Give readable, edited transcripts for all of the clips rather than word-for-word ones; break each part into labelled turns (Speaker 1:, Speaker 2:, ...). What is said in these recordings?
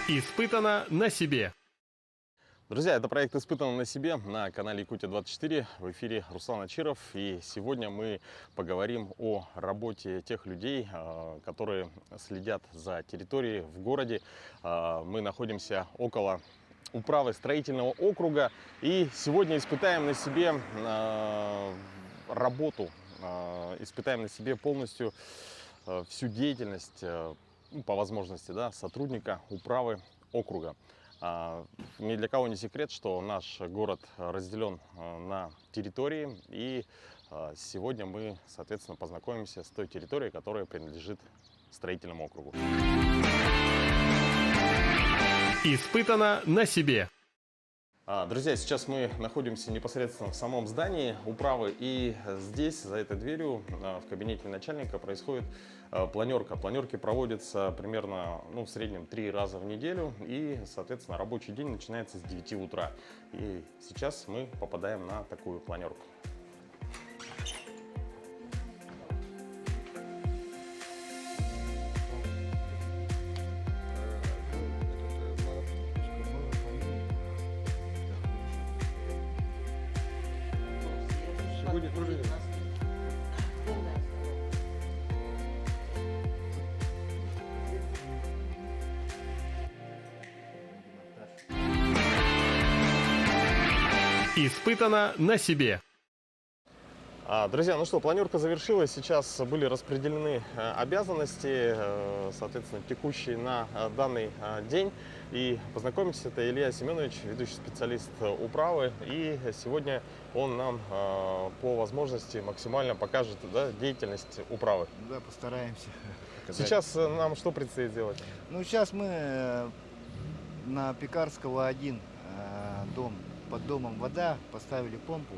Speaker 1: Испытано на себе.
Speaker 2: Друзья, это проект «Испытано на себе» на канале Якутия-24. В эфире Руслан Ачиров. И сегодня мы поговорим о работе тех людей, которые следят за территорией в городе. Мы находимся около управы строительного округа. И сегодня испытаем на себе работу, испытаем на себе полностью всю деятельность, по возможности, да, сотрудника управы округа. Ни для кого не секрет, что наш город разделен на территории, и сегодня мы, соответственно, познакомимся с той территорией, которая принадлежит строительному округу.
Speaker 1: Испытано на себе.
Speaker 2: Друзья, сейчас мы находимся непосредственно в самом здании управы, и здесь, за этой дверью, в кабинете начальника происходит планерка. Планерки проводятся примерно, в среднем 3 раза в неделю, и, соответственно, рабочий день начинается с 9 утра. И сейчас мы попадаем на такую планерку.
Speaker 1: Испытано на себе.
Speaker 2: Друзья, ну что, планерка завершилась, сейчас были распределены обязанности, соответственно, текущие на данный день. И познакомимся, это Илья Семенович, ведущий специалист управы, и сегодня он нам по возможности максимально покажет, да, деятельность управы.
Speaker 3: Да, постараемся показать.
Speaker 2: Сейчас нам что предстоит сделать?
Speaker 3: Ну, сейчас мы на Пекарского 1 дом, под домом вода, поставили помпу.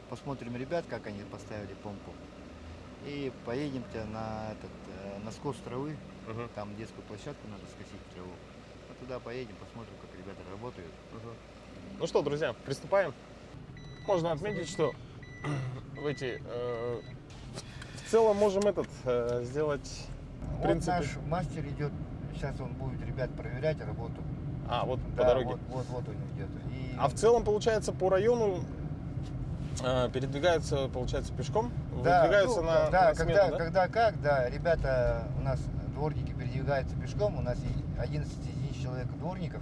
Speaker 3: Посмотрим ребят, как они поставили помпу. И поедем-то на скос травы. Там детскую площадку надо скосить траву. А туда поедем, посмотрим, как ребята работают.
Speaker 2: Ну что, друзья, приступаем. Можно отметить, что в целом можем сделать, в принципе.
Speaker 3: Вот наш мастер идет, сейчас он будет ребят проверять работу.
Speaker 2: Вот
Speaker 3: Да,
Speaker 2: по дороге.
Speaker 3: Вот он идет.
Speaker 2: В целом, получается, по району передвигаются, получается, пешком?
Speaker 3: Да,
Speaker 2: выдвигаются на смену,
Speaker 3: когда ребята у нас, дворники, передвигаются пешком, у нас 11 человек дворников,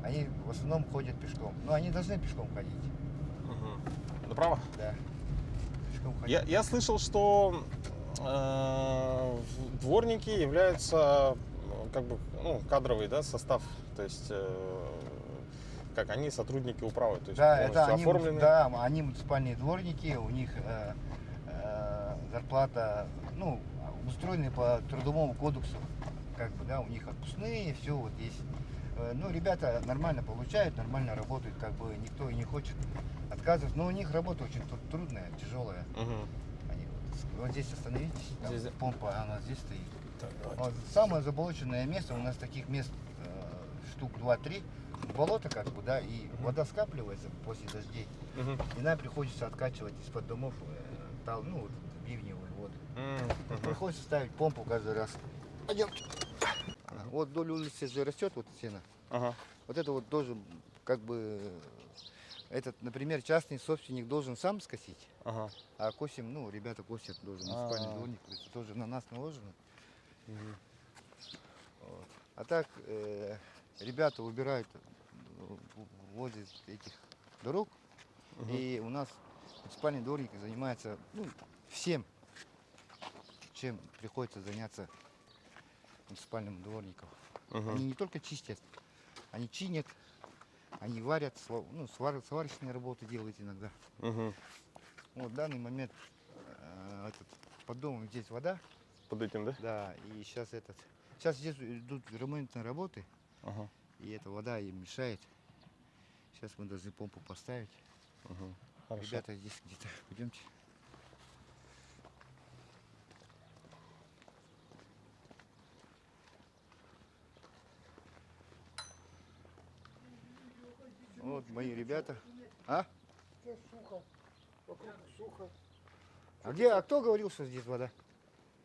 Speaker 3: они в основном ходят пешком. Но они должны пешком ходить.
Speaker 2: Направо?
Speaker 3: Да. Пешком ходить.
Speaker 2: Я слышал, что дворники являются кадровый, да, состав, то есть как они сотрудники управы, то есть
Speaker 3: да, это они,
Speaker 2: оформлены.
Speaker 3: да, они муниципальные дворники, у них зарплата, устроены по трудовому кодексу, у них отпускные, все вот есть. Ребята нормально получают, нормально работают, никто и не хочет отказывать, но у них работа очень трудная, тяжелая. Они, вот здесь остановитесь, там помпа, она здесь стоит. Вот, самое заболоченное место, у нас таких мест штук 2-3, болото и вода скапливается после дождей. И нам приходится откачивать из-под домов бивневую воду. Приходится ставить помпу каждый раз. Пойдемте. Вот вдоль улицы же растет сено. Вот это вот должен например, частный собственник должен сам скосить, а косим, ребята косят, должен муниципальный дворник, это тоже на нас наложено. Вот. А так ребята убирают возле этих дорог, и у нас муниципальный дворник занимается всем, чем приходится заняться муниципальным дворникам. Они не только чистят, они чинят, они варят, сварочные работы делают иногда. Вот в данный момент под домом здесь вода.
Speaker 2: Под этим, да?
Speaker 3: Да, и сейчас здесь идут ремонтные работы, и эта вода им мешает. Сейчас мы должны помпу поставить.
Speaker 2: Хорошо.
Speaker 3: Ребята здесь где-то, пойдемте. Вот мои ребята.
Speaker 4: Сухо, вокруг сухо.
Speaker 3: А кто говорил, что здесь вода?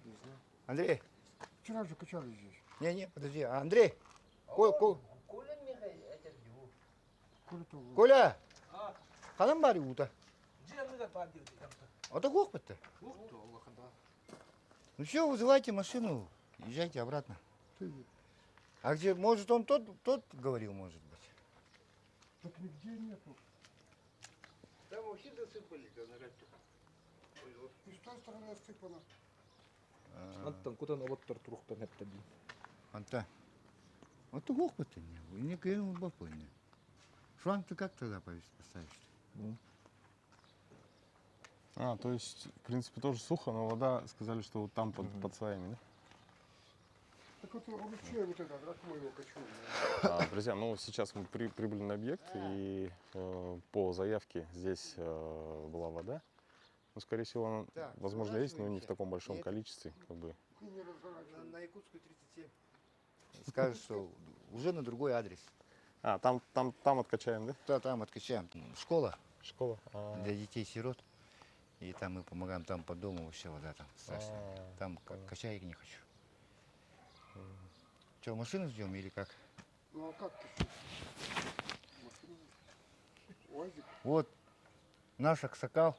Speaker 4: Не знаю.
Speaker 3: Андрей?
Speaker 4: Вчера же качали здесь.
Speaker 3: Не, подожди. Андрей, Коля! Ханам бари ута. А то гохпет-то. Ну все, вызывайте машину, езжайте обратно. А где, может, он тот говорил, может быть?
Speaker 4: Так нигде нету.
Speaker 3: Там вообще засыпали,
Speaker 4: И с той стороны отсыпано.
Speaker 5: Антон, куда на вот тартрух-то нет тоді?
Speaker 3: Анта. Вот то гохпет-то не, не кем бапойне. Шланг ты как тогда поставишь?
Speaker 2: То есть, в принципе, тоже сухо, но вода, сказали, что вот там под сваями, да?
Speaker 4: Так вот вообще вот это, как мы его качнули.
Speaker 2: Друзья, ну сейчас мы прибыли на объект, и по заявке здесь была вода. Ну, скорее всего, она,
Speaker 3: Да,
Speaker 2: возможно, есть, но не в
Speaker 3: вообще.
Speaker 2: таком большом
Speaker 3: Нет.
Speaker 2: количестве. Как бы.
Speaker 4: И не разворачивали.
Speaker 3: На Якутскую 37. Скажут, что уже на другой адрес.
Speaker 2: Там откачаем, да?
Speaker 3: Да, там откачаем. Школа
Speaker 2: Школа.
Speaker 3: для детей-сирот. И там мы помогаем, там по дому вообще вода там страшная. Там качай не хочу. Что, машину ждем или как?
Speaker 4: Ну а как ты? Машину. УАЗик.
Speaker 3: Вот наш аксакал,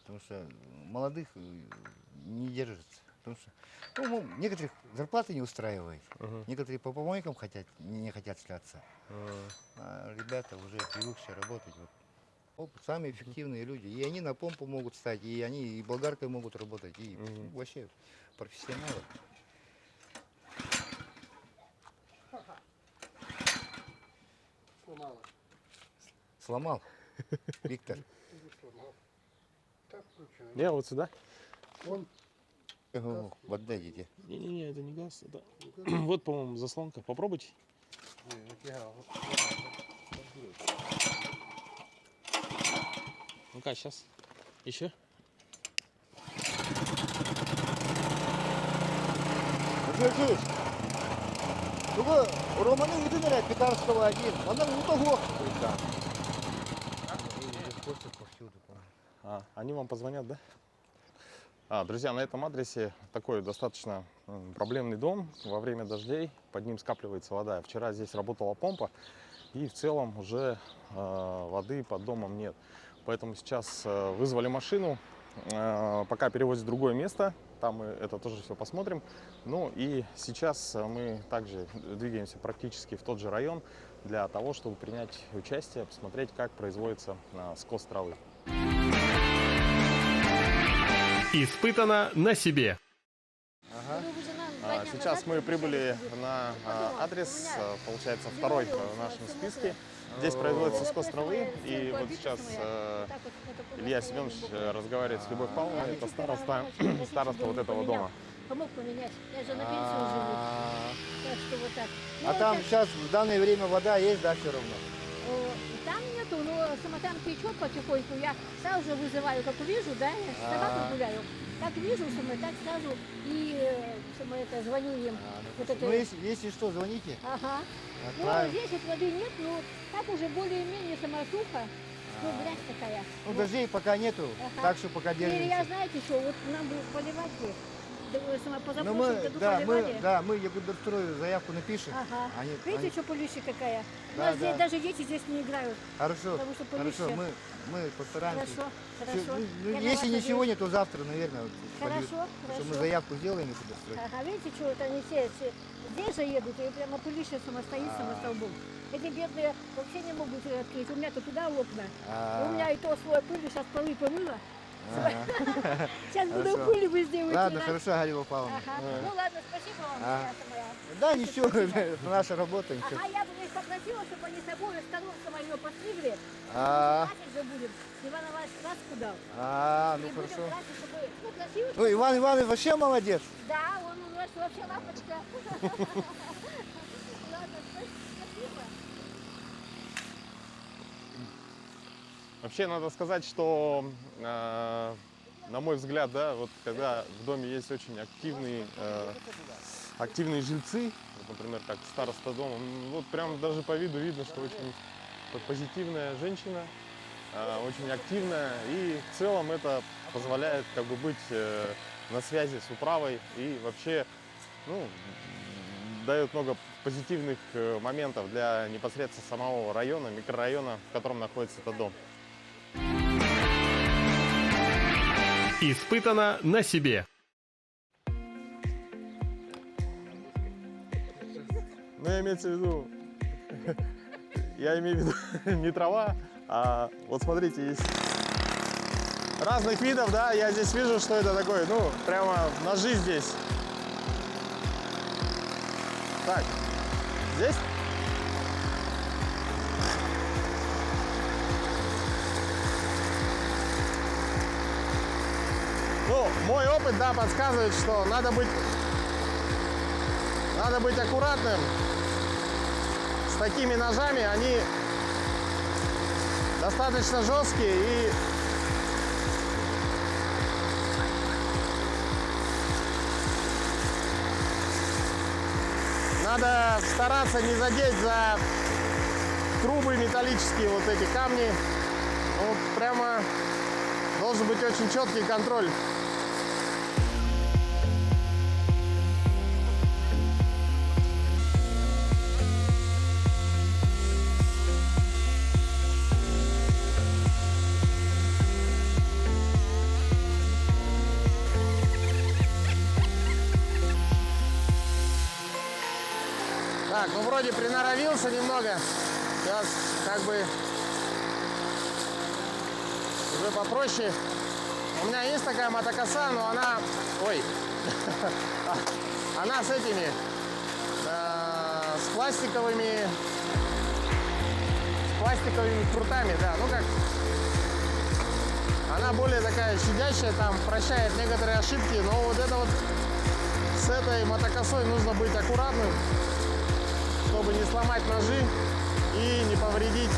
Speaker 3: потому что молодых не держится. Потому что некоторых зарплаты не устраивает, некоторые по помойкам не хотят шляться. А ребята уже привыкшие работать. Вот, самые эффективные люди. И они на помпу могут стать, и они и болгаркой могут работать, и вообще профессионалы.
Speaker 4: Сломала.
Speaker 3: Сломал Виктор.
Speaker 4: Или сломал. Так включено.
Speaker 2: Я вот сюда.
Speaker 4: Он
Speaker 3: Вот дайте.
Speaker 2: Не-не-не, это не газ. Это... вот, по-моему, заслонка. Попробуйте. Ну-ка, сейчас. Еще?
Speaker 3: Держись. Только Романа выдумали Петарского один. Она у того.
Speaker 2: Они вам позвонят, да? Друзья, на этом адресе такой достаточно проблемный дом. Во время дождей под ним скапливается вода. Вчера здесь работала помпа, и в целом уже воды под домом нет. Поэтому сейчас вызвали машину, пока перевозят в другое место. Там мы это тоже все посмотрим. Ну и сейчас мы также двигаемся практически в тот же район для того, чтобы принять участие, посмотреть, как производится скос травы.
Speaker 1: Испытано на себе.
Speaker 2: Сейчас мы прибыли на адрес, получается, второй в нашем списке. Здесь производится скос травы, и вот сейчас Илья Семенович разговаривает с Любовью Павловной, это староста вот этого дома.
Speaker 6: Помог поменять. Я же на пенсию живу. Так что вот так. Ну,
Speaker 3: А
Speaker 6: вот
Speaker 3: там
Speaker 6: так,
Speaker 3: сейчас в данное время вода есть, да, все равно?
Speaker 6: там нету, но там течет потихоньку. Я сразу же вызываю, как увижу, да, я с собакой гуляю. Как вижу, так сразу и звоню им. Вот это.
Speaker 3: Ну, если что, звоните.
Speaker 6: Ага. Ну,
Speaker 3: Отправим.
Speaker 6: здесь вот воды нет, но так уже более-менее самосуха. Ну, грязь такая.
Speaker 3: Ну,
Speaker 6: Вот.
Speaker 3: дождей пока нету,
Speaker 6: Ага.
Speaker 3: так что пока
Speaker 6: И
Speaker 3: держимся.
Speaker 6: я, знаете что, вот нам бы поливать бы.
Speaker 3: Ну,
Speaker 6: Позапрошлом
Speaker 3: мы,
Speaker 6: году
Speaker 3: да,
Speaker 6: поливали.
Speaker 3: мы Ягудострою заявку напишем.
Speaker 6: Ага.
Speaker 3: Они-
Speaker 6: Видите,
Speaker 3: они-
Speaker 6: что полище какая? У
Speaker 3: Да,
Speaker 6: нас здесь
Speaker 3: да.
Speaker 6: даже дети здесь не играют.
Speaker 3: Хорошо,
Speaker 6: Потому что
Speaker 3: хорошо,
Speaker 6: полище.
Speaker 3: мы постараемся.
Speaker 6: Хорошо,
Speaker 3: Всё,
Speaker 6: хорошо.
Speaker 3: ну,
Speaker 6: Я на
Speaker 3: если
Speaker 6: вас
Speaker 3: ничего
Speaker 6: надеюсь.
Speaker 3: нет, то завтра, наверное,
Speaker 6: Хорошо,
Speaker 3: польют. Потому что мы
Speaker 6: хорошо.
Speaker 3: заявку сделаем Ягудострой.
Speaker 6: Ага, видите, что вот они все здесь же едут, и прямо полище стоит столбом. Эти бедные вообще не могут открыть. У меня то туда окна. У меня и то свой пыль, сейчас полы помыла. Сейчас буду
Speaker 3: Хорошо.
Speaker 6: пыль везде
Speaker 3: Ладно,
Speaker 6: вытирать.
Speaker 3: хорошо, Галина Павловна.
Speaker 6: Ага. Ну ладно, спасибо вам,
Speaker 3: А.
Speaker 6: ребята моя.
Speaker 3: Да, ничего, это наша работа. Ничего.
Speaker 6: Ага, я бы их попросила, чтобы они с собой становка мою постригли.
Speaker 3: А.
Speaker 6: Красить же будем. Иван Иванович краску дал.
Speaker 3: Ну
Speaker 6: И будем
Speaker 3: хорошо.
Speaker 6: красить, чтобы, ну, красиво.
Speaker 3: Ну, Иван Иванович вообще молодец.
Speaker 6: Да, он у нас вообще лапочка. Ладно, спасибо.
Speaker 2: Вообще надо сказать, что, на мой взгляд, да, вот когда в доме есть очень активные жильцы, вот, например, как староста дома, вот прям даже по виду видно, что очень позитивная женщина, очень активная, и в целом это позволяет как бы быть на связи с управой и вообще, ну, дает много позитивных моментов для непосредственно самого района, микрорайона, в котором находится этот дом.
Speaker 1: Испытано на себе.
Speaker 2: Ну, имеется в виду, я имею в виду не трава, а вот смотрите, есть разных видов, да, я здесь вижу, что это такое, ну, прямо ножи здесь. Так, здесь? Ну, мой опыт, да, подсказывает, что надо быть аккуратным. С такими ножами они достаточно жесткие и надо стараться не задеть за трубы металлические, вот эти камни. Ну, прямо должен быть очень четкий контроль. Так, ну вроде приноровился немного. Сейчас как бы уже попроще. У меня есть такая мотокоса, но она... Ой. Она с этими... С пластиковыми крутами, да. Ну как... Она более такая щадящая, там прощает некоторые ошибки, но вот это вот с этой мотокосой нужно быть аккуратным, чтобы не сломать ножи и не повредить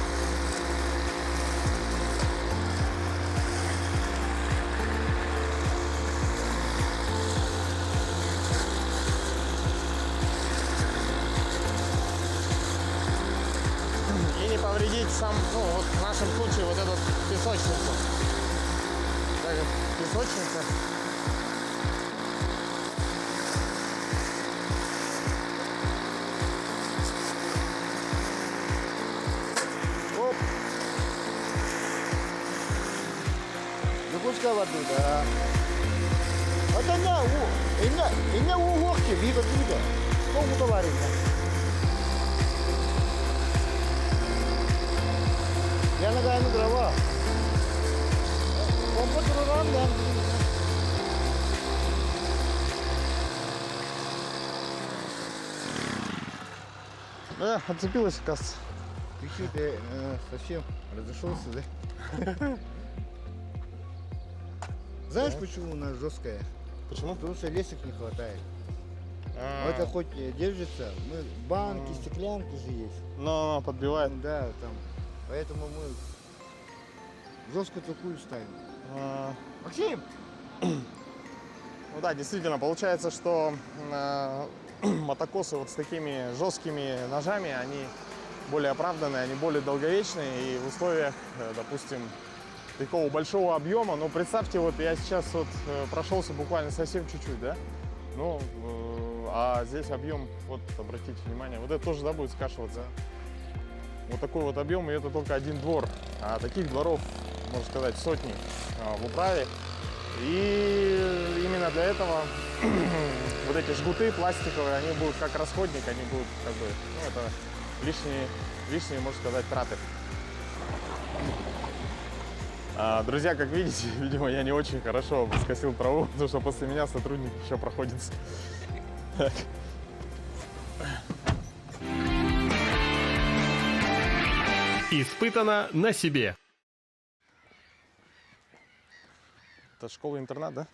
Speaker 2: сам, ну вот в нашем случае вот эту песочницу. Так, песочница. Оп.
Speaker 3: Запускай воду, да. Это не угорки, вида. Сколько товарища? Я ногами дрова. Он по дровам,
Speaker 2: да. Отцепилась, оказывается.
Speaker 3: Ты что, ты совсем разошелся, да? Знаешь, почему у нас жесткая?
Speaker 2: Почему?
Speaker 3: Потому что лесок не хватает. Это хоть держится, мы банки, стеклянки же есть.
Speaker 2: Но подбивает.
Speaker 3: Да, там. Поэтому мы жесткую такую ставим. Максим!
Speaker 2: Ну да, действительно, получается, что мотокосы вот с такими жесткими ножами, они более оправданные, они более долговечные, и в условиях, допустим, такого большого объема, ну представьте, вот я сейчас вот прошелся буквально совсем чуть-чуть, да, ну, а здесь объем, вот обратите внимание, вот это тоже, да, будет скашиваться. Вот такой вот объем, и это только один двор, а таких дворов, можно сказать, сотни в управе. И именно для этого вот эти жгуты пластиковые, они будут как расходник, они будут как бы, ну, это лишние, можно сказать, траты. Друзья, как видите, видимо, я не очень хорошо скосил траву, потому что после меня сотрудник еще проходится. Так.
Speaker 1: Испытано на себе.
Speaker 2: Это школа-интернат, да?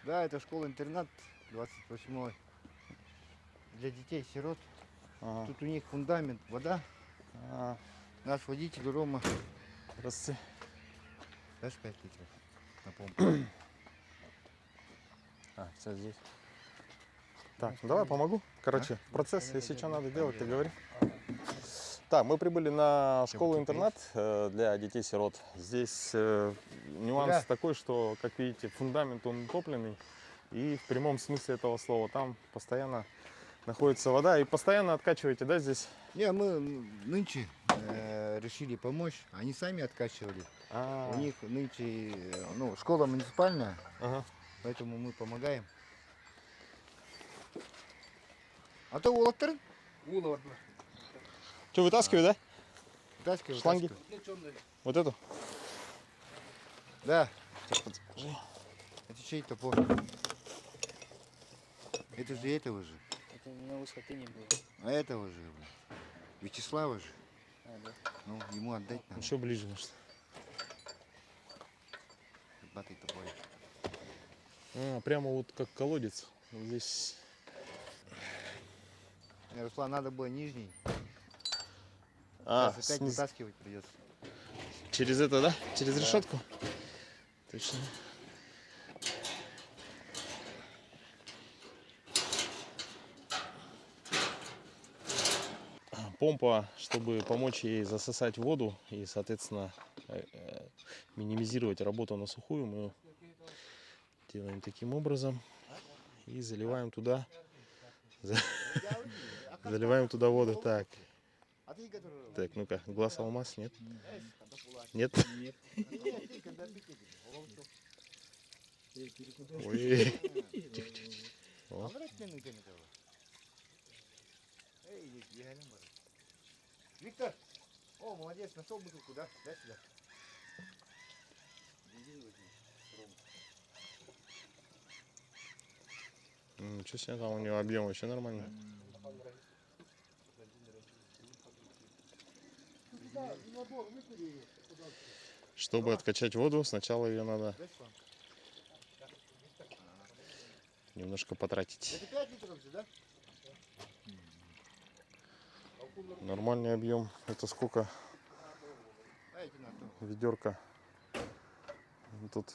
Speaker 3: Да, это школа-интернат 28-й. Для детей-сирот.
Speaker 2: Ага.
Speaker 3: Тут у них фундамент, вода.
Speaker 2: Ага.
Speaker 3: Наш водитель Рома.
Speaker 2: Здравствуйте.
Speaker 3: Дашь 5 литров на помпу.
Speaker 2: Все здесь. Так, ну давай помогу. Короче, процесс, если что надо делать, ты говори. Так, мы прибыли на школу-интернат для детей-сирот. Здесь нюанс такой, что, как видите, фундамент он утопленный. И в прямом смысле этого слова там постоянно находится вода. И постоянно откачиваете, да, здесь?
Speaker 3: Не, мы нынче решили помочь. Они сами откачивали. У них нынче школа муниципальная,
Speaker 2: Ага.
Speaker 3: поэтому мы помогаем. А то улаттырын?
Speaker 2: Что, вытаскивай, да?
Speaker 3: Вытаскивай,
Speaker 2: Шланги?
Speaker 3: вытаскивай.
Speaker 2: Вот эту?
Speaker 3: Да. Это чей топор? Это же этого же.
Speaker 7: Это на высоте не было.
Speaker 3: А этого же. Вячеслава же.
Speaker 7: А, да.
Speaker 3: Ну, ему отдать надо.
Speaker 2: Еще ближе, может.
Speaker 3: Батый топорик.
Speaker 2: Прямо вот как колодец. Вот здесь.
Speaker 3: Руслан, надо было нижний.
Speaker 2: А,
Speaker 3: Сейчас опять
Speaker 2: снизу.
Speaker 3: вытаскивать придется.
Speaker 2: Через это, да? Через решетку? Точно. Помпа, чтобы помочь ей засосать воду и, соответственно, минимизировать работу на сухую, мы делаем таким образом и заливаем туда, заливаем туда воду. Так,
Speaker 3: А ты который?
Speaker 2: так, ну-ка, глаз алмаз, нет? Нет? Ой. Тихо, тихо, тихо. О.
Speaker 3: Виктор! О, молодец, нашел бутылку, да? Дай сюда.
Speaker 2: Ничего себе, там у него объем вообще нормальный. Чтобы откачать воду, сначала ее надо немножко потратить.
Speaker 3: Это 5 литров же, да?
Speaker 2: Нормальный объем. Это сколько?
Speaker 3: Дайте на то.
Speaker 2: Ведерко. Тут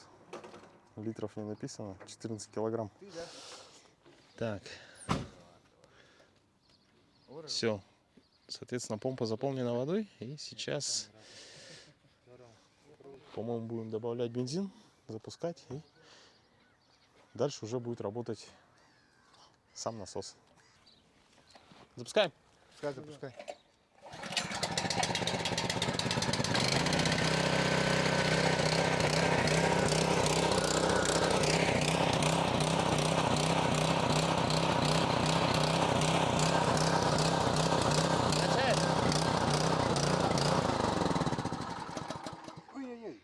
Speaker 2: литров не написано. 14 килограмм.
Speaker 3: Ты, да?
Speaker 2: Так. Все. Соответственно, помпа заполнена водой. И сейчас, по-моему, будем добавлять бензин, запускать. И дальше уже будет работать сам насос. Запускаем.
Speaker 3: Пускай, запускай.
Speaker 4: Ой-ой-ой.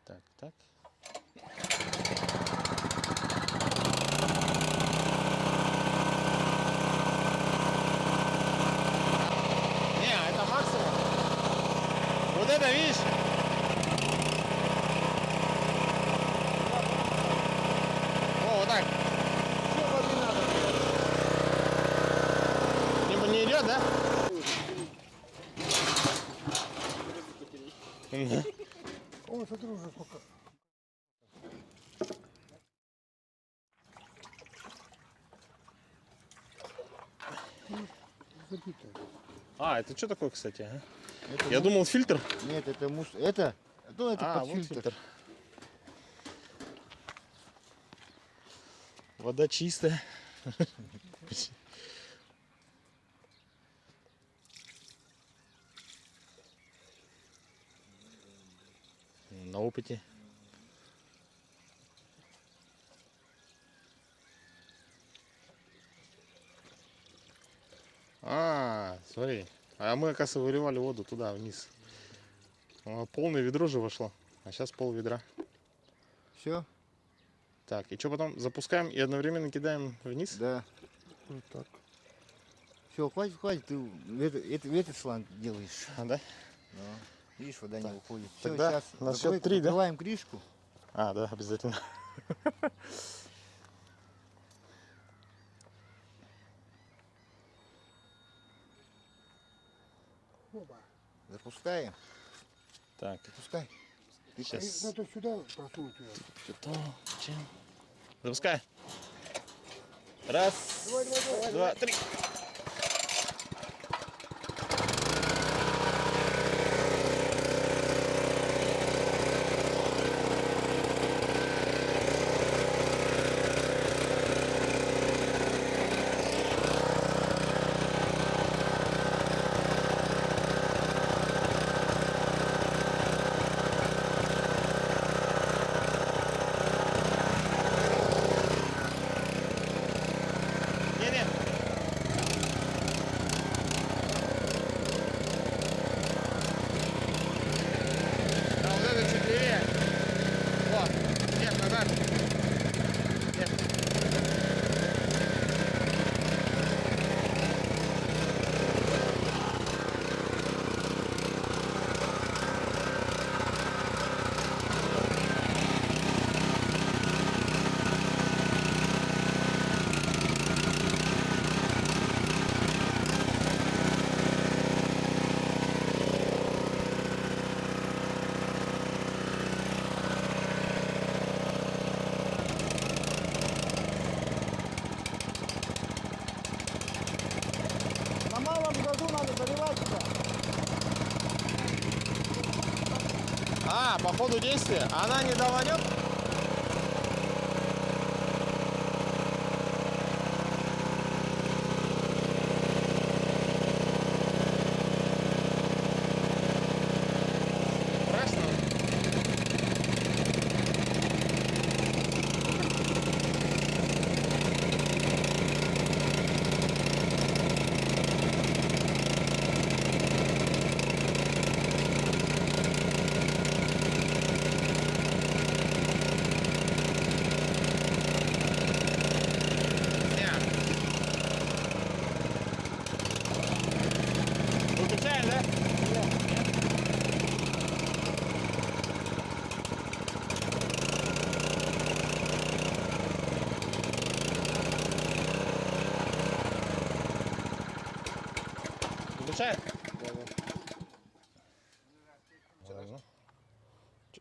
Speaker 2: Так, так. Не, это максимум. Вот это, видишь? О, вот так. Не идет, да?
Speaker 4: О, смотри уже сколько. Забитая.
Speaker 2: А, это что такое, кстати? А?
Speaker 3: Это
Speaker 2: Я думал фильтр.
Speaker 3: Нет, это мусор. Это? Ну, это под
Speaker 2: вот
Speaker 3: фильтр.
Speaker 2: Вода чистая. На опыте. Смотри. А мы, оказывается, выливали воду туда, вниз. Полное ведро же вошло. А сейчас пол ведра.
Speaker 3: Все?
Speaker 2: Так, и что потом? Запускаем и одновременно кидаем вниз?
Speaker 3: Да.
Speaker 4: Вот так.
Speaker 3: Все, хватит, хватит. Ты в этот шланг делаешь.
Speaker 2: А, да?
Speaker 3: Да. Видишь, вода не уходит. Все,
Speaker 2: Тогда
Speaker 3: сейчас
Speaker 2: на счет 3, да?
Speaker 3: закрываем крышку.
Speaker 2: А, да, обязательно.
Speaker 4: Оба.
Speaker 3: Запускаем.
Speaker 2: Так,
Speaker 3: Запускай.
Speaker 2: сейчас.
Speaker 4: Надо сюда просунуть ее.
Speaker 2: Запускай. Раз, два, три. ходу действия она не доланет. Страшно? Выключаем, да? Выключаем? Ладно.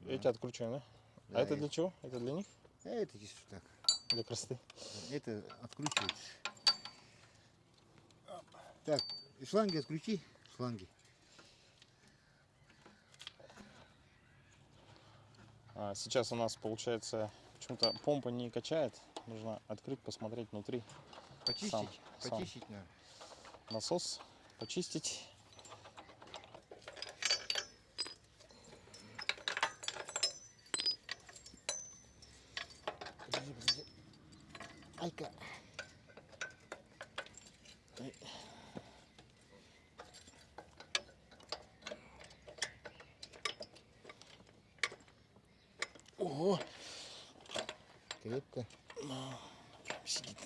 Speaker 2: Эти откручиваем, да?
Speaker 3: Да,
Speaker 2: А это
Speaker 3: и-
Speaker 2: для чего? Это для них?
Speaker 3: Это чисто так.
Speaker 2: Для красоты.
Speaker 3: Это откручивается. Так, и шланги отключи. Шланги.
Speaker 2: Сейчас у нас получается почему-то помпа не качает. Нужно открыть, посмотреть внутри.
Speaker 3: Почистить.
Speaker 2: Сам.
Speaker 3: Почистить надо.
Speaker 2: Насос почистить.
Speaker 3: Подожди. Айка.
Speaker 2: Ого!
Speaker 3: Крепко.
Speaker 2: Сидит.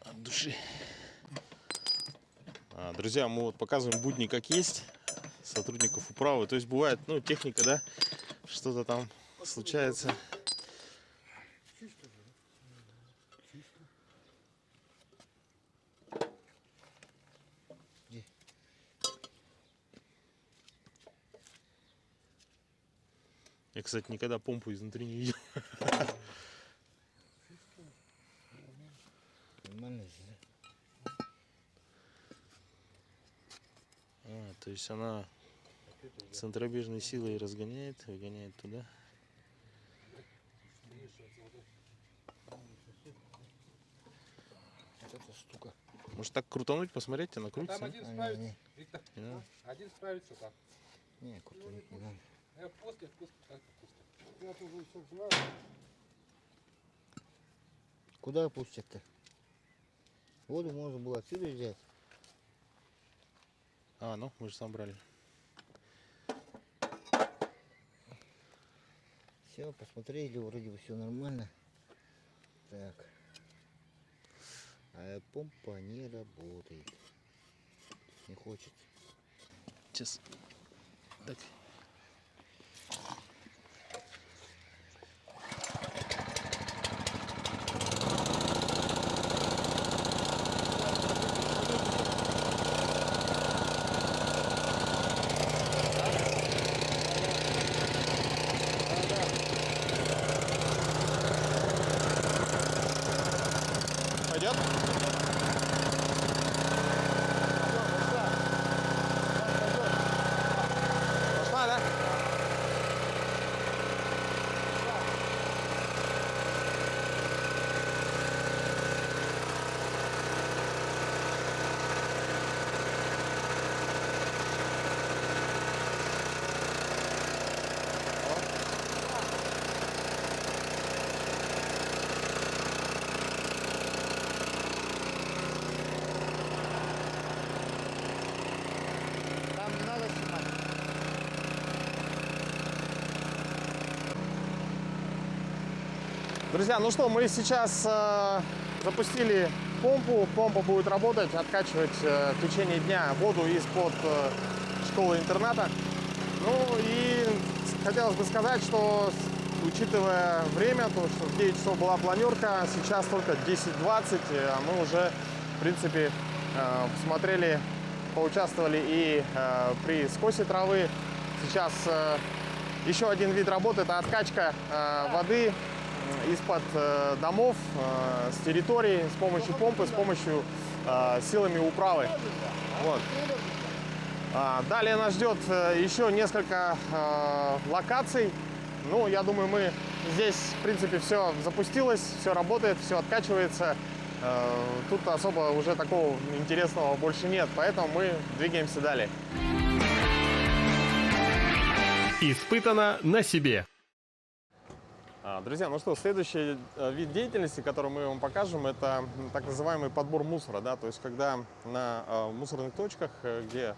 Speaker 2: От души. Друзья, мы вот показываем будни как есть сотрудников управы. То есть бывает, ну, техника, да, что-то там случается. Я, кстати, никогда помпу изнутри не видел.
Speaker 3: Нормально здесь, да?
Speaker 2: То есть она центробежной силой разгоняет, выгоняет туда.
Speaker 3: Вот эта штука.
Speaker 2: Может так крутануть, посмотреть, она крутится?
Speaker 5: Там один
Speaker 3: Не,
Speaker 5: справится.
Speaker 3: не,
Speaker 5: Виктор,
Speaker 2: Не надо?
Speaker 5: один справится там.
Speaker 3: не, крутануть не надо.
Speaker 5: После так пусто.
Speaker 4: Я тоже все знаю.
Speaker 3: Куда опустят-то? Воду можно было отсюда взять.
Speaker 2: Ну, мы же сам брали.
Speaker 3: Все, посмотрели, вроде бы все нормально. Так. А помпа не работает. Не хочет.
Speaker 2: Сейчас. Так. Пойдет? Пошла, да?
Speaker 3: Там не надо снимать.
Speaker 2: Друзья, ну что, мы сейчас запустили помпу. Помпа будет работать, откачивать в течение дня воду из-под школы-интерната. Ну и хотелось бы сказать, что учитывая время, то что в 9 часов была планерка, сейчас только 10:20, а мы уже, в принципе, посмотрели, поучаствовали и при скосе травы. Сейчас еще один вид работы – это откачка воды из-под домов, с территории, с помощью помпы, с помощью силами управы. Вот. Далее нас ждет еще несколько локаций. Ну, я думаю, мы здесь, в принципе, все запустилось, все работает, все откачивается. Тут особо уже такого интересного больше нет, поэтому мы двигаемся далее.
Speaker 1: Испытано на себе.
Speaker 2: Друзья, ну что, следующий вид деятельности, который мы вам покажем, это так называемый подбор мусора, да, то есть когда на мусорных точках, где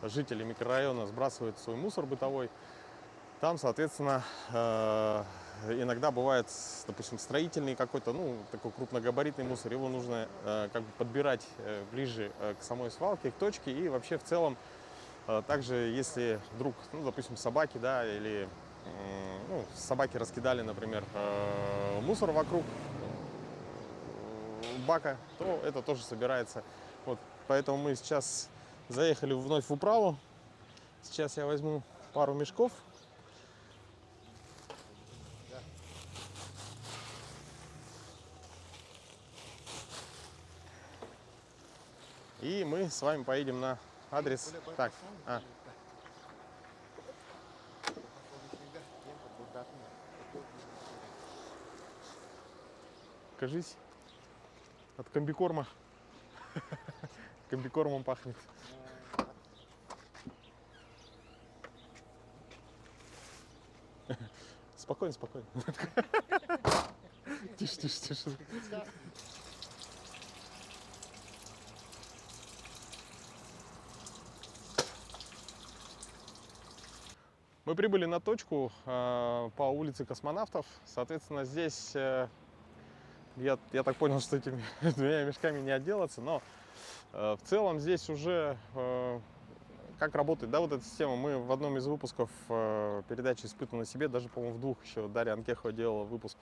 Speaker 2: жители микрорайона сбрасывают свой мусор бытовой, там, соответственно, иногда бывает, допустим, строительный какой-то, ну, такой крупногабаритный мусор, его нужно как бы подбирать ближе к самой свалке, к точке, и вообще в целом, также если вдруг, ну, допустим, собаки, да, или ну, собаки раскидали, например, мусор вокруг бака, то это тоже собирается. Вот, поэтому мы сейчас заехали вновь в управу. Сейчас я возьму пару мешков. И мы с вами поедем на адрес. Так, кажись, от комбикорма. Комбикормом пахнет. Спокойно, спокойно. Тише, тише, тише. Мы прибыли на точку по улице Космонавтов. Соответственно, здесь я так понял, что этими двумя мешками не отделаться, но в целом здесь уже как работает, да, вот эта система. Мы в одном из выпусков передачи «Испытано на себе», даже, по-моему, в двух еще Дарья Анкехова делала выпуск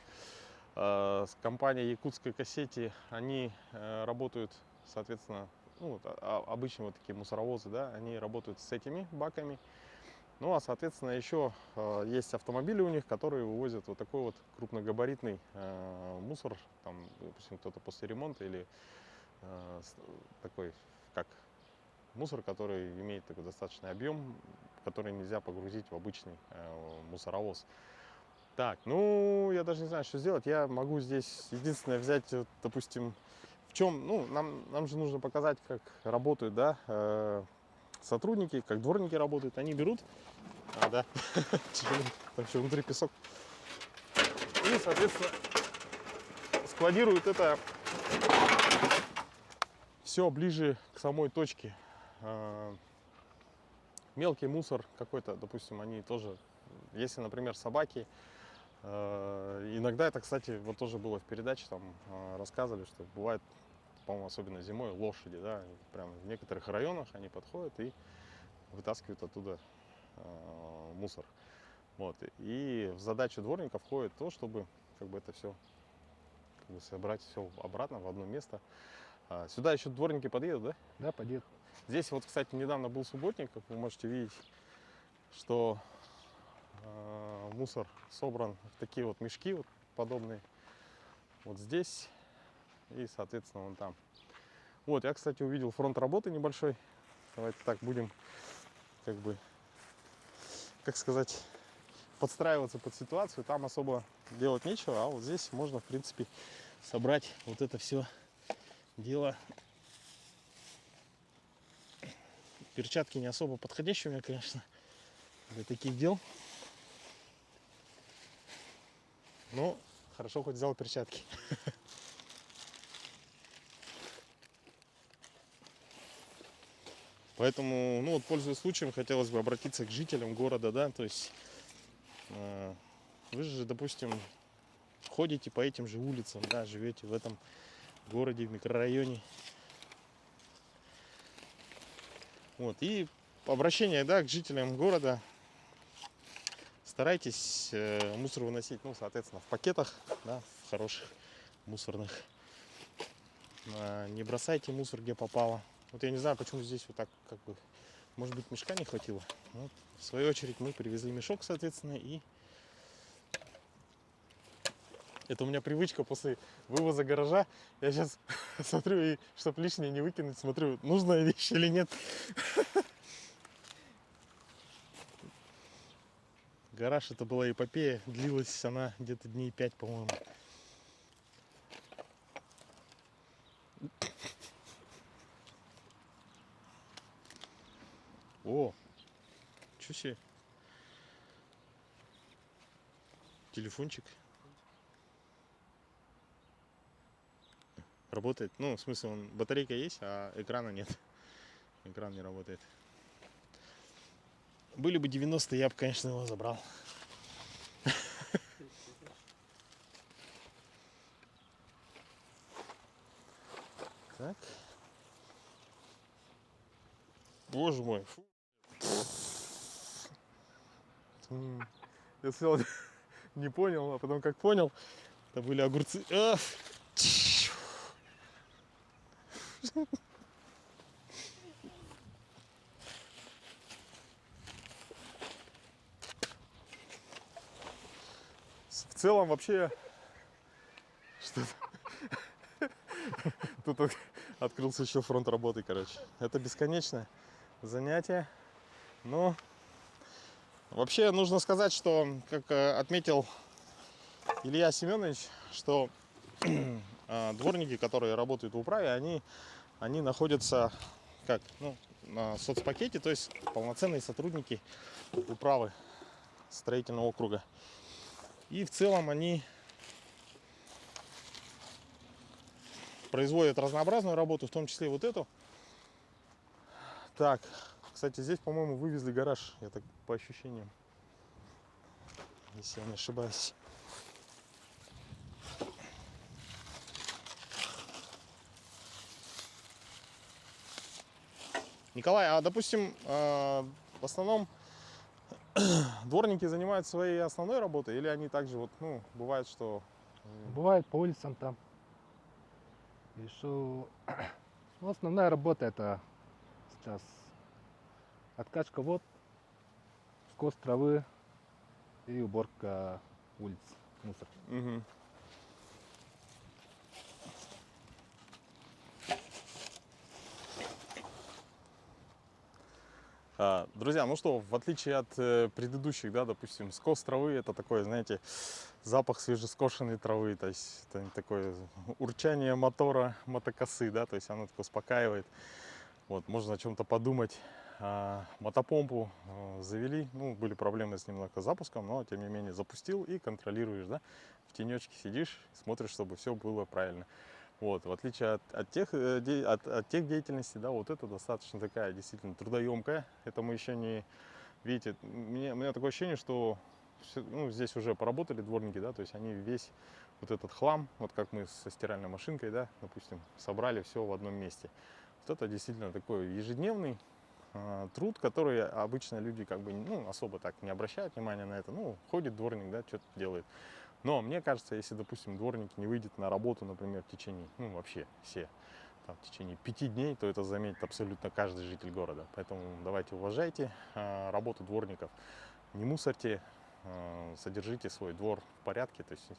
Speaker 2: с компанией «Якутской кассети». Они работают, соответственно, ну, обычные вот такие мусоровозы, да, они работают с этими баками. Ну, а, соответственно, еще есть автомобили у них, которые вывозят вот такой вот крупногабаритный мусор, там, допустим, кто-то после ремонта или такой, как мусор, который имеет такой достаточный объем, который нельзя погрузить в обычный мусоровоз. Так, ну, я даже не знаю, что сделать. Я могу здесь единственное взять, вот, допустим, в чем, ну, нам же нужно показать, как работают, да, сотрудники, как дворники работают. Они берут, да, там еще внутри песок, и, соответственно, складируют это все ближе к самой точке. Мелкий мусор какой-то, допустим, они тоже, если, например, собаки, иногда это, кстати, вот тоже было в передаче, там рассказывали, что бывает, по-моему, особенно зимой, лошади, да, прям в некоторых районах они подходят и вытаскивают оттуда мусор. Вот. И в задачу дворника входит то, чтобы как бы это все как бы собрать все обратно в одно место. Сюда еще дворники подъедут, да?
Speaker 4: Да, подъедут.
Speaker 2: Здесь вот, кстати, недавно был субботник, как вы можете видеть, что мусор собран в такие вот мешки вот подобные. Вот здесь и, соответственно, вон там. Вот, я, кстати, увидел фронт работы небольшой. Давайте так будем, как бы, как сказать, подстраиваться под ситуацию. Там особо делать нечего, а вот здесь можно, в принципе, собрать вот это все дело. Перчатки не особо подходящие у меня, конечно, для таких дел. Но хорошо хоть взял перчатки. Поэтому, ну вот, пользуясь случаем, хотелось бы обратиться к жителям города, да, то есть вы же, допустим, ходите по этим же улицам, да, живете в этом городе, в микрорайоне. Вот, и обращение, да, к жителям города: старайтесь мусор выносить, ну, соответственно, в пакетах, да, в хороших мусорных. Не бросайте мусор где попало. Вот я не знаю, почему здесь вот так, как бы, может быть, мешка не хватило. Вот, в свою очередь мы привезли мешок, соответственно, и это у меня привычка после вывоза гаража. Я сейчас смотрю, и чтобы лишнее не выкинуть, смотрю, нужная вещь или нет. Гараж это была эпопея, длилась она где-то дней 5, по-моему. О, чё себе. Телефончик. Работает. Ну, в смысле, батарейка есть, а экрана нет. Экран не работает. Были бы 90, я бы, конечно, его забрал. Так. Боже мой. Фу. Я сначала не понял, а потом как понял, это были огурцы. В целом вообще что-то тут открылся еще фронт работы, короче. Это бесконечное занятие. Но вообще нужно сказать, что, как отметил Илья Семенович, что дворники, которые работают в управе, они находятся как, ну, на соцпакете, то есть полноценные сотрудники управы строительного округа. И в целом они производят разнообразную работу, в том числе вот эту. Так, кстати, здесь, по-моему, вывезли гараж, я так по ощущениям, если я не ошибаюсь. Николай, а допустим, в основном дворники занимаются своей основной работой, или они также вот, ну, бывает, что...
Speaker 5: Бывает по улицам там. И что... Ну, основная работа это сейчас откачка вод, скос травы и уборка улиц, мусор.
Speaker 2: Угу. Друзья, ну что, в отличие от предыдущих, да, допустим, скос травы, это такое, знаете, запах свежескошенной травы, то есть это такое урчание мотора мотокосы, да, то есть оно так успокаивает. Вот, можно о чем-то подумать. Мотопомпу завели, ну, были проблемы с немного запуском, но тем не менее запустил и контролируешь, да, в тенечке сидишь, смотришь, чтобы все было правильно. Вот, в отличие от тех деятельностей, да, вот это достаточно такая действительно трудоемкая. Это мы еще не, видите, у меня такое ощущение, что ну, здесь уже поработали дворники, да, то есть они весь вот этот хлам, вот как мы со стиральной машинкой, да, допустим, собрали все в одном месте. Вот это действительно такой ежедневный труд, который обычно люди как бы, ну, особо так не обращают внимания на это. Ну, ходит дворник, да, что-то делает. Но мне кажется, если, допустим, дворник не выйдет на работу, например, в течение, ну, вообще все, там, в течение 5 дней, то это заметит абсолютно каждый житель города. Поэтому давайте уважайте работу дворников, не мусорьте, содержите свой двор в порядке. То есть,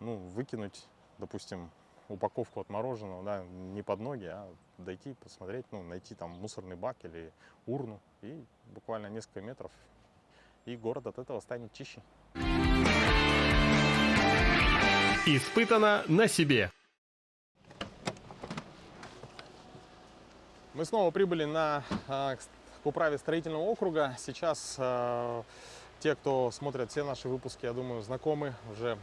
Speaker 2: ну, выкинуть, допустим, упаковку от мороженого, да, не под ноги, а дойти, посмотреть, ну, найти там мусорный бак или урну, и буквально несколько метров, и город от этого станет чище.
Speaker 1: Испытано на себе.
Speaker 2: Мы снова прибыли к управе строительного округа. Сейчас те, кто смотрят все наши выпуски, я думаю, знакомы уже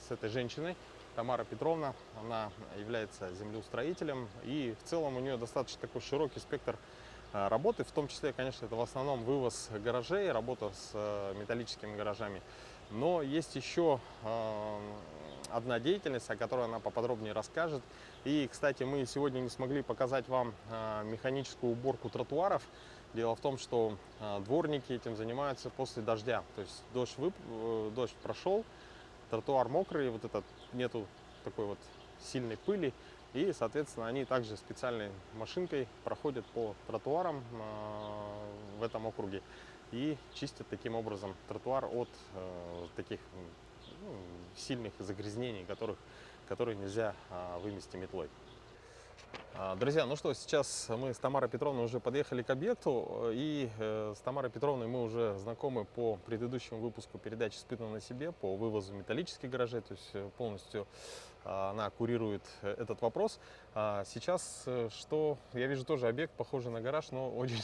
Speaker 2: с этой женщиной. Тамара Петровна, она является землеустроителем, и в целом у нее достаточно такой широкий спектр работы, в том числе, конечно, это в основном вывоз гаражей, работа с металлическими гаражами. Но есть еще одна деятельность, о которой она поподробнее расскажет. И, кстати, мы сегодня не смогли показать вам механическую уборку тротуаров. Дело в том, что дворники этим занимаются после дождя. То есть дождь прошел, тротуар мокрый, вот этот, нету такой вот сильной пыли. И, соответственно, они также специальной машинкой проходят по тротуарам в этом округе и чистят таким образом тротуар от таких сильных загрязнений, которые нельзя вымести метлой. Друзья, ну что, сейчас мы с Тамарой Петровной уже подъехали к объекту, и с Тамарой Петровной мы уже знакомы по предыдущему выпуску передачи «Испытано на себе» по вывозу металлических гаражей, то есть полностью она курирует этот вопрос. Сейчас, что я вижу, тоже объект похожий на гараж, но очень,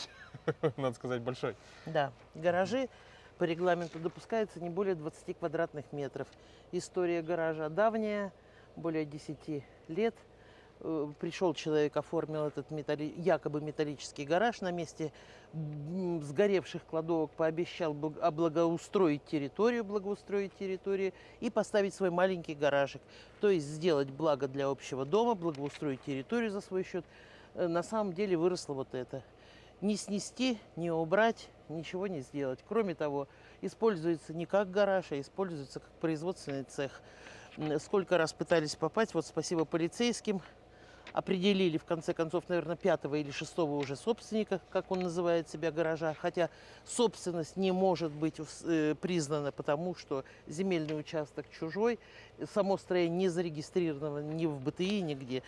Speaker 2: надо сказать, большой.
Speaker 8: Да, гаражи по регламенту допускаются не более 20 квадратных метров. История гаража давняя, более 10 лет. Пришел человек, оформил этот якобы металлический гараж на месте сгоревших кладовок, пообещал благоустроить территорию и поставить свой маленький гаражик. То есть сделать благо для общего дома, благоустроить территорию за свой счет. На самом деле выросло вот это. Не снести, не убрать, ничего не сделать. Кроме того, используется не как гараж, а используется как производственный цех. Сколько раз пытались попасть, вот спасибо полицейским, определили в конце концов, наверное, 5-го или 6-го уже собственника, как он называет себя, гаража. Хотя собственность не может быть признана, потому что земельный участок чужой, само строение не зарегистрировано ни в БТИ, нигде.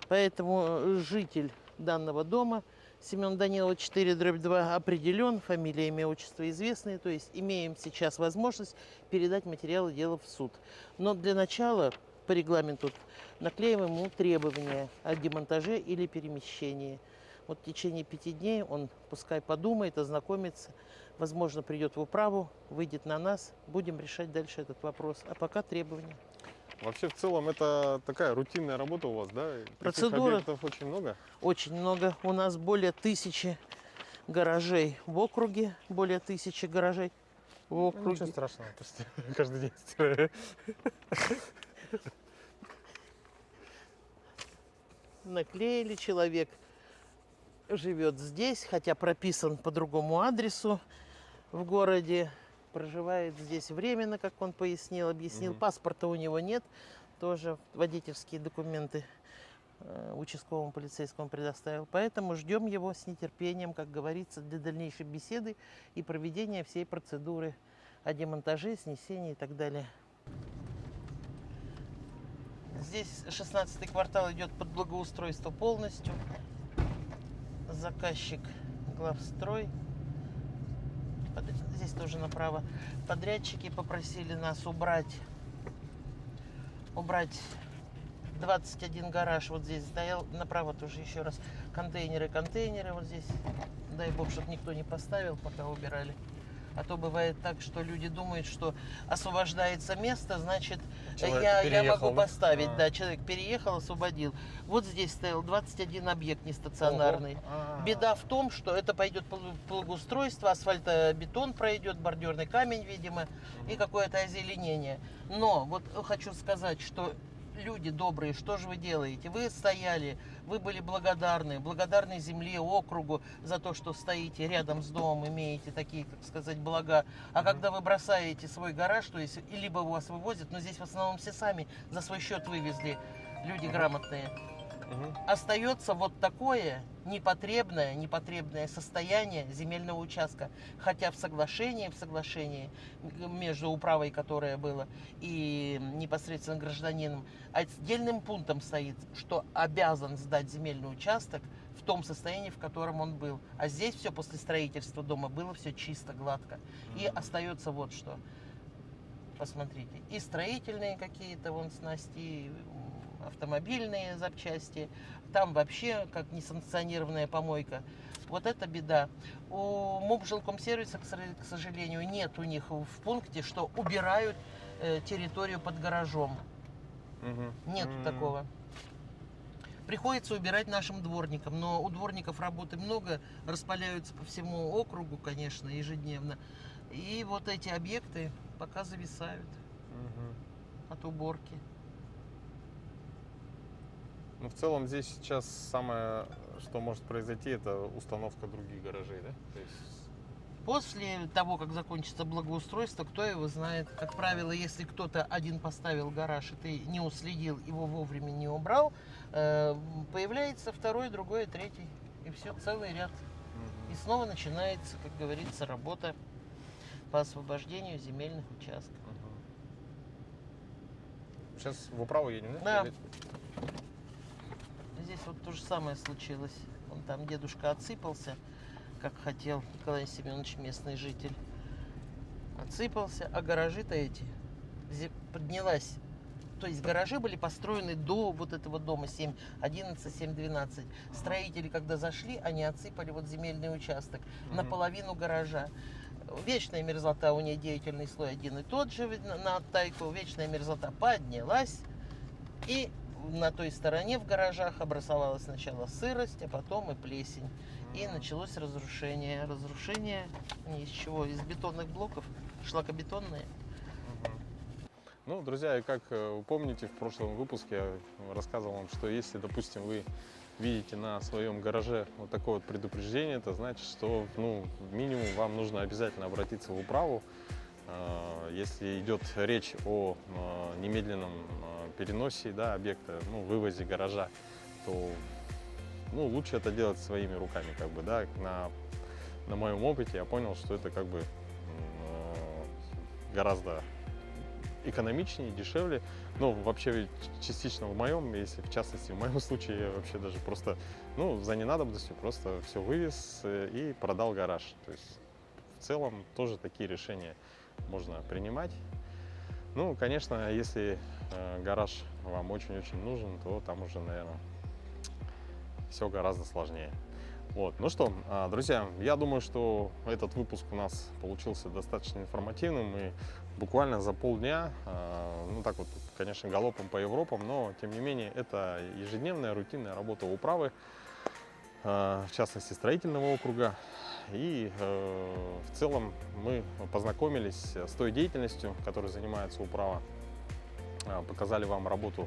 Speaker 8: Поэтому житель данного дома Семен Данилова 4/2 определен, фамилия, имя, отчество известные, то есть имеем сейчас возможность передать материалы дела в суд. Но для начала по регламенту наклеиваем ему требования о демонтаже или перемещении. Вот в течение 5 дней он пускай подумает, ознакомится, возможно, придет в управу, выйдет на нас, будем решать дальше этот вопрос. А пока требования.
Speaker 2: Вообще, в целом, это такая рутинная работа у вас, да?
Speaker 8: Процедура.
Speaker 2: Таких объектов очень много?
Speaker 8: Очень много. У нас более 1000 гаражей в округе, более 1000 гаражей в округе.
Speaker 2: Ничего страшного, почти каждый день стираю.
Speaker 8: Наклеили, человек живет здесь, хотя прописан по другому адресу в городе, проживает здесь временно, как он объяснил. Паспорта у него нет, тоже водительские документы участковому полицейскому предоставил. Поэтому ждем его с нетерпением, как говорится, для дальнейшей беседы и проведения всей процедуры о демонтаже, снесении и так далее. Здесь 16-й квартал идет под благоустройство полностью. Заказчик главстрой. Здесь тоже направо. Подрядчики попросили нас убрать 21 гараж. Вот здесь стоял. Направо тоже еще раз. Контейнеры. Вот здесь. Дай бог, чтобы никто не поставил, пока убирали. А то бывает так, что люди думают, что освобождается место, значит, я могу поставить. Да, человек переехал, освободил. Вот здесь стоял 21 объект нестационарный. Беда в том, что это пойдет благоустройство, асфальтобетон пройдет, бордюрный камень, видимо, и какое-то озеленение. Но вот хочу сказать, что люди добрые, что же вы делаете? Вы стояли, вы были благодарны земле, округу за то, что стоите рядом с домом, имеете такие, как сказать, блага. А когда вы бросаете свой гараж, то есть либо вас вывозят, но здесь в основном все сами за свой счет вывезли, люди грамотные. Остается вот такое непотребное состояние земельного участка. Хотя в соглашении между управой, которое было, и непосредственно гражданином, отдельным пунктом стоит, что обязан сдать земельный участок в том состоянии, в котором он был. А здесь все после строительства дома было все чисто, гладко. И остается вот что. Посмотрите, и строительные какие-то вон снасти, автомобильные запчасти, там вообще как несанкционированная помойка. Вот это беда. У МУП жилкомсервиса, к сожалению, нет у них в пункте, что убирают территорию под гаражом. Нету такого. Приходится убирать нашим дворникам, но у дворников работы много, распыляются по всему округу, конечно, ежедневно. И вот эти объекты пока зависают от уборки.
Speaker 2: Ну, в целом здесь сейчас самое, что может произойти, это установка других гаражей, да? То есть...
Speaker 8: После того, как закончится благоустройство, кто его знает. Как правило, если кто-то один поставил гараж, и ты не уследил, его вовремя не убрал, появляется второй, другой, третий. И все, целый ряд. И снова начинается, как говорится, работа по освобождению земельных участков.
Speaker 2: Сейчас в управу едем, да?
Speaker 8: Да. Здесь вот то же самое случилось. Вон там дедушка отсыпался, как хотел Николай Семенович, местный житель. Отсыпался, а гаражи-то эти поднялась. То есть гаражи были построены до вот этого дома 7.11, 7.12. Строители, когда зашли, они отсыпали вот земельный участок наполовину гаража. Вечная мерзлота, у нее деятельный слой один и тот же на оттайку. Вечная мерзлота поднялась. И на той стороне в гаражах образовалась сначала сырость, а потом и плесень. И началось разрушение. Разрушение из чего? Из бетонных блоков, шлакобетонные.
Speaker 2: Ну, друзья, и как вы помните, в прошлом выпуске я рассказывал вам, что если, допустим, вы видите на своем гараже вот такое вот предупреждение, это значит, что, ну, минимум вам нужно обязательно обратиться в управу. Если идет речь о немедленном переносе, да, объекта, ну, вывозе гаража, то, ну, лучше это делать своими руками, как бы, да. На моем опыте я понял, что это как бы гораздо экономичнее, дешевле. Ну, вообще ведь частично в моем, если в частности в моем случае, я вообще даже просто, ну, за ненадобностью просто все вывез и продал гараж. То есть в целом тоже такие решения можно принимать. Ну, конечно, если гараж вам очень-очень нужен, то там уже, наверное, все гораздо сложнее. Вот. Ну что, друзья, я думаю, что этот выпуск у нас получился достаточно информативным, и буквально за полдня, ну так вот, конечно, галопом по Европам, но тем не менее это ежедневная рутинная работа управы, в частности строительного округа. И в целом мы познакомились с той деятельностью, которой занимается управа, показали вам работу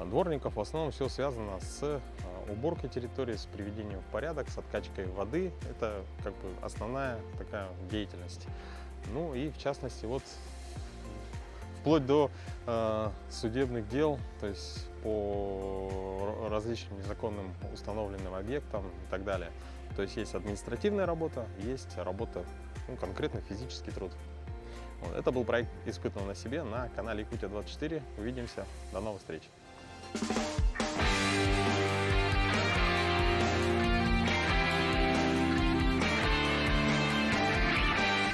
Speaker 2: дворников. В основном все связано с уборкой территории, с приведением в порядок, с откачкой воды. Это как бы основная такая деятельность. Ну и в частности вот вплоть до судебных дел, то есть по различным незаконным установленным объектам и так далее. То есть есть административная работа, есть работа, ну, конкретно физический труд. Вот. Это был проект «Испытано на себе» на канале Якутия-24. Увидимся. До новых встреч.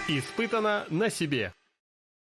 Speaker 1: Испытано на себе.